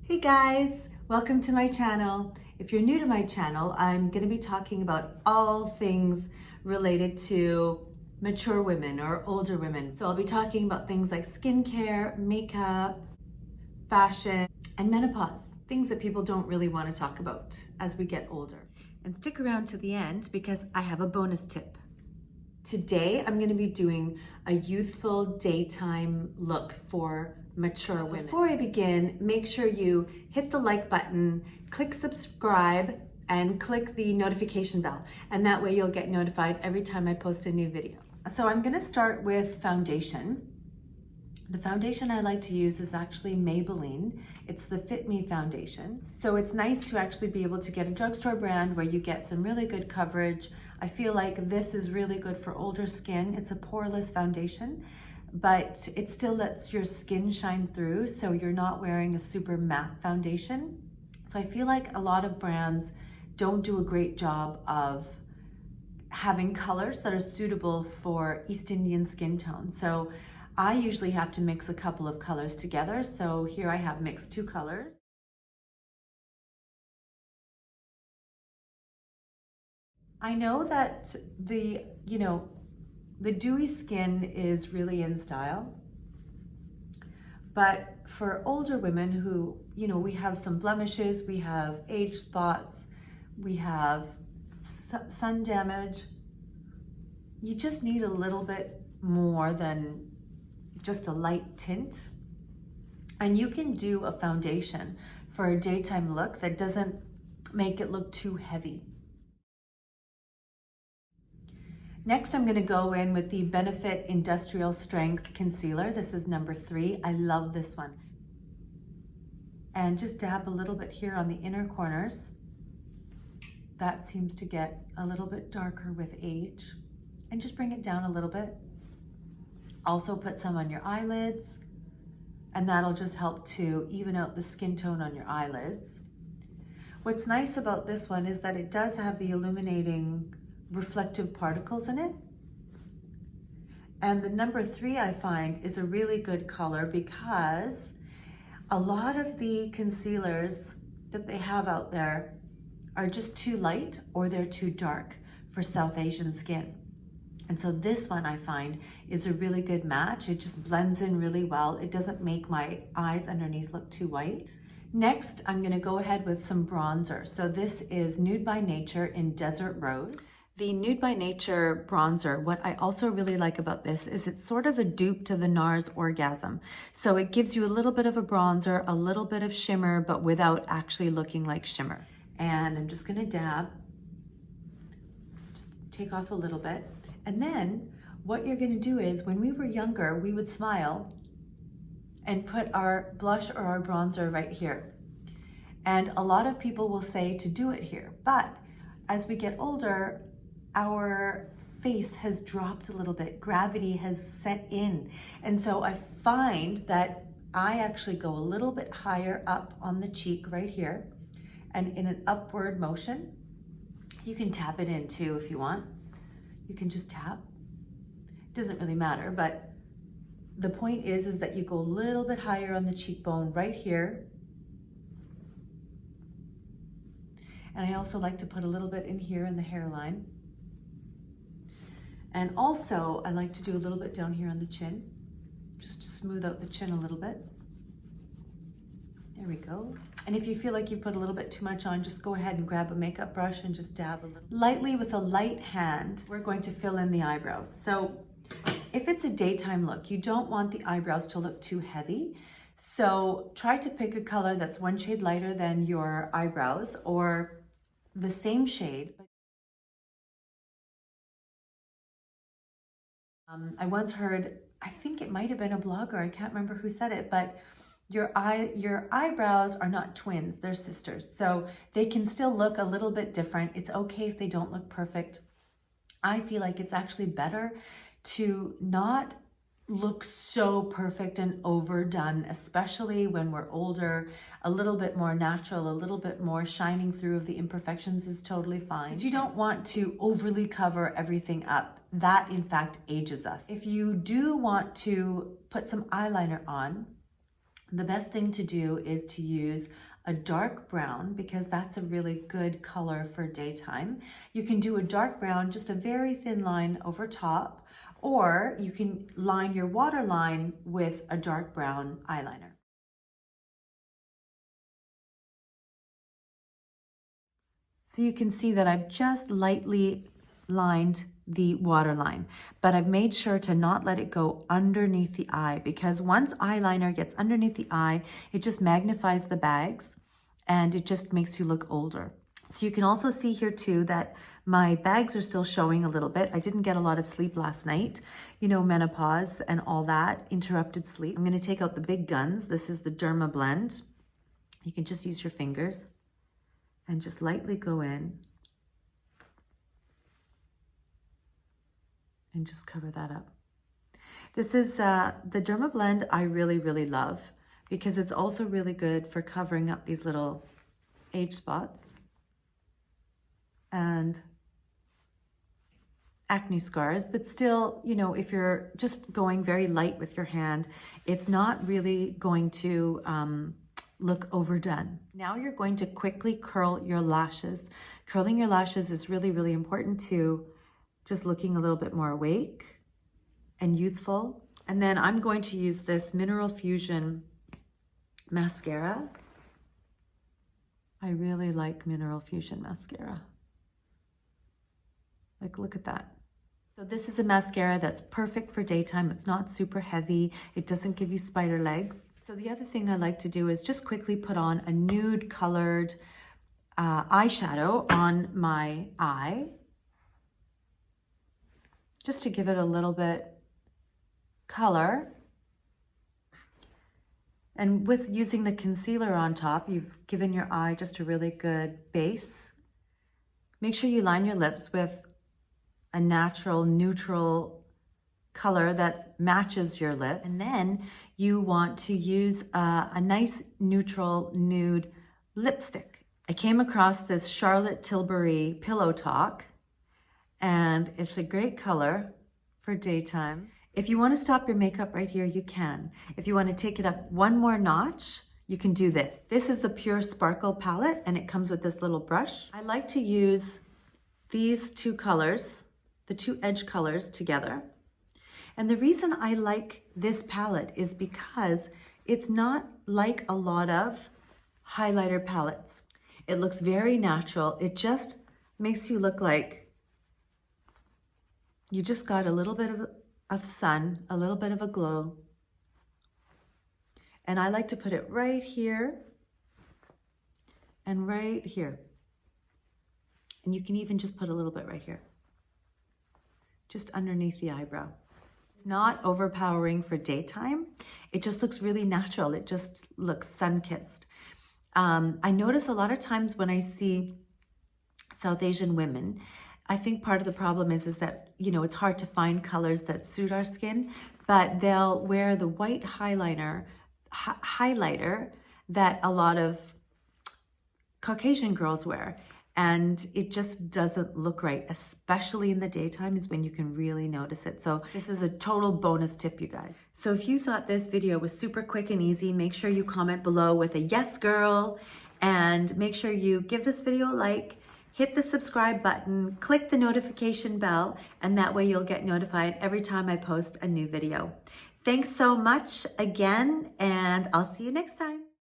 Hey guys, welcome to my channel. If you're new to my channel, I'm going to be talking about all things related to mature women or older women. So I'll be talking about things like skincare, makeup, fashion, and menopause, things that people don't really want to talk about as we get older. And stick around to the end because I have a bonus tip. Today, I'm going to be doing a youthful daytime look for mature women. Before I begin, make sure you hit the like button, click subscribe, and click the notification bell. And that way you'll get notified every time I post a new video. So I'm going to start with foundation. The foundation I like to use is actually Maybelline. It's the Fit Me foundation. So it's nice to actually be able to get a drugstore brand where you get some really good coverage. I feel like this is really good for older skin. It's a poreless foundation, but it still lets your skin shine through, so you're not wearing a super matte foundation. So I feel like a lot of brands don't do a great job of having colors that are suitable for East Indian skin tone. So I usually have to mix a couple of colors together. So here I have mixed two colors. I know that the dewy skin is really in style, but for older women who, we have some blemishes, we have age spots, we have sun damage, you just need a little bit more than just a light tint. And you can do a foundation for a daytime look that doesn't make it look too heavy. Next, I'm going to go in with the Benefit Industrial Strength Concealer. This is number 3. I love this one. And just dab a little bit here on the inner corners. That seems to get a little bit darker with age. And just bring it down a little bit. Also put some on your eyelids, and that'll just help to even out the skin tone on your eyelids. What's nice about this one is that it does have the illuminating reflective particles in it. And the number 3 I find is a really good color because a lot of the concealers that they have out there are just too light or they're too dark for South Asian skin. And so this one I find is a really good match. It just blends in really well. It doesn't make my eyes underneath look too white. Next, I'm gonna go ahead with some bronzer. So this is Nude by Nature in Desert Rose. The Nude by Nature bronzer, what I also really like about this is it's sort of a dupe to the NARS Orgasm. So it gives you a little bit of a bronzer, a little bit of shimmer, but without actually looking like shimmer. And I'm just gonna dab, just take off a little bit. And then what you're gonna do is when we were younger, we would smile and put our blush or our bronzer right here. And a lot of people will say to do it here, but as we get older, our face has dropped a little bit. Gravity has set in. And so I find that I actually go a little bit higher up on the cheek right here. And in an upward motion, you can tap it in too if you want. You can just tap. It doesn't really matter, but the point is that you go a little bit higher on the cheekbone right here. And I also like to put a little bit in here in the hairline. And also I like to do a little bit down here on the chin, just to smooth out the chin a little bit. There we go. And if you feel like you've put a little bit too much on, just go ahead and grab a makeup brush and just dab a little. Lightly with a light hand, we're going to fill in the eyebrows. So if it's a daytime look, you don't want the eyebrows to look too heavy. So try to pick a color that's one shade lighter than your eyebrows or the same shade. I once heard, I think it might have been a blogger, I can't remember who said it, but your eyebrows are not twins, they're sisters. So they can still look a little bit different. It's okay if they don't look perfect. I feel like it's actually better to not look so perfect and overdone, especially when we're older. A little bit more natural, a little bit more shining through of the imperfections is totally fine. You don't want to overly cover everything up. That in fact ages us. If you do want to put some eyeliner on, The best thing to do is to use a dark brown because that's a really good color for daytime. You can do a dark brown, just a very thin line over top, or you can line your waterline with a dark brown eyeliner. So you can see that I've just lightly lined the waterline, but I've made sure to not let it go underneath the eye, because once eyeliner gets underneath the eye, it just magnifies the bags and it just makes you look older. So you can also see here too that my bags are still showing a little bit. I didn't get a lot of sleep last night. You know, menopause and all that, interrupted sleep. I'm gonna take out the big guns. This is the Derma Blend. You can just use your fingers and just lightly go in and just cover that up. This is the Derma Blend I really, really love because it's also really good for covering up these little age spots and acne scars, but still, you know, if you're just going very light with your hand, it's not really going to look overdone. Now you're going to quickly curl your lashes. Curling your lashes is really, really important to just looking a little bit more awake and youthful. And then I'm going to use this Mineral Fusion mascara. I really like Mineral Fusion mascara. Like, look at that. So this is a mascara that's perfect for daytime. It's not super heavy. It doesn't give you spider legs. So the other thing I like to do is just quickly put on a nude colored eyeshadow on my eye, just to give it a little bit color. And with using the concealer on top, you've given your eye just a really good base. Make sure you line your lips with a natural, neutral color that matches your lips. And then you want to use a nice neutral nude lipstick. I came across this Charlotte Tilbury Pillow Talk, and it's a great color for daytime. If you want to stop your makeup right here, you can. If you want to take it up one more notch, you can do this. This is the Pure Sparkle palette, and it comes with this little brush. I like to use these two colors, the two edge colors together. And the reason I like this palette is because it's not like a lot of highlighter palettes. It looks very natural. It just makes you look like you just got a little bit of sun, a little bit of a glow. And I like to put it right here and right here. And you can even just put a little bit right here, just underneath the eyebrow. It's not overpowering for daytime. It just looks really natural. It just looks sun-kissed. I notice a lot of times when I see South Asian women, I think part of the problem is that, you know, it's hard to find colors that suit our skin, but they'll wear the white highlighter that a lot of Caucasian girls wear. And it just doesn't look right, especially in the daytime is when you can really notice it. So this is a total bonus tip, you guys. So if you thought this video was super quick and easy, make sure you comment below with a yes girl, and make sure you give this video a like, hit the subscribe button, click the notification bell, and that way you'll get notified every time I post a new video. Thanks so much again, and I'll see you next time.